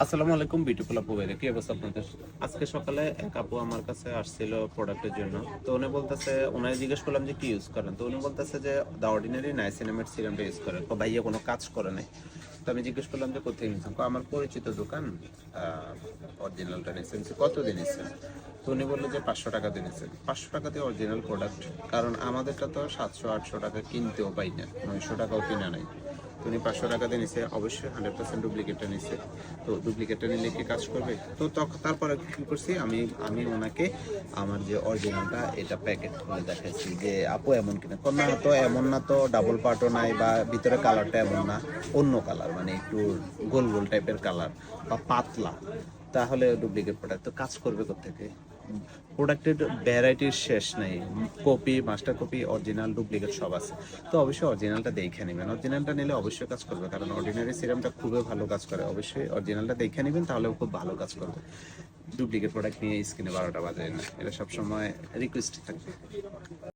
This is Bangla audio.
আসসালামু আলাইকুম বিউটিফুল আপু ভাইরা, কি অবস্থা আপনাদের? আজকে সকালে এক আপু আমার কাছে আসছিল প্রোডাক্টের জন্য। তো উনি বলতেছে, ওনাকে জিজ্ঞেস করলাম যে কি ইউজ করেন, তো উনি বলতেছে যে দ্য অর্ডিনারি নাইসিনামেড সিরামটা ইউজ করেন। তো ভাইয়া কোনো কাজ করে নাই। তো আমি জিজ্ঞেস করলাম যে কোথায় নিয়েছেন, আমার পরিচিত দোকান, অরিজিনালটা নিয়েছেন। কতদিন নিয়েছেন? তো উনি বললো যে 500 টাকা দিয়ে নিয়েছেন। 500 টাকা দিয়ে অরিজিনাল প্রোডাক্ট, কারণ আমাদেরটা তো 700-800 টাকা কিনতেও পাই না, 900 টাকাও কিনা নাই। তো উনি 500 টাকা দিয়ে নিছে, অবশ্যই 100% ডুপ্লিকেটটা নিছে। তো ডুপ্লিকেটটা নিলে কি কাজ করবে? তো তারপরে কি করছি, আমি আমি ওনাকে আমার যে অরিজিনালটা এটা প্যাকেট খুলে দেখাইছি যে আপু এমন কিনা। না তো এমন না, তো ডাবল পার্টও নাই, বা ভিতরে কালারটা এমন না, অন্য কালার, মানে একটু গোল গোল টাইপের কালার বা পাতলা, তাহলে ডুপ্লিকেট প্রোডাক্ট। তো কাজ করবে কোত্থেকে? প্রোডাক্টের ভ্যারাইটির শেষ নেই, copy, master copy, original, duplicate সব আছে। তো অবশ্যই অরিজিনালটা দেখে নেবেন, অরিজিনালটা নিলে অবশ্যই কাজ করবে, কারণ অর্ডিনারি সিরামটা খুবই ভালো কাজ করে। অবশ্যই অরিজিনালটা দেখে নেবেন, তাহলে খুব ভালো কাজ করবে। ডুপ্লিকেট প্রোডাক্ট নিয়ে স্কিনে 12টা বাজায় না, এটা সবসময় রিকোয়েস্ট থাকবে।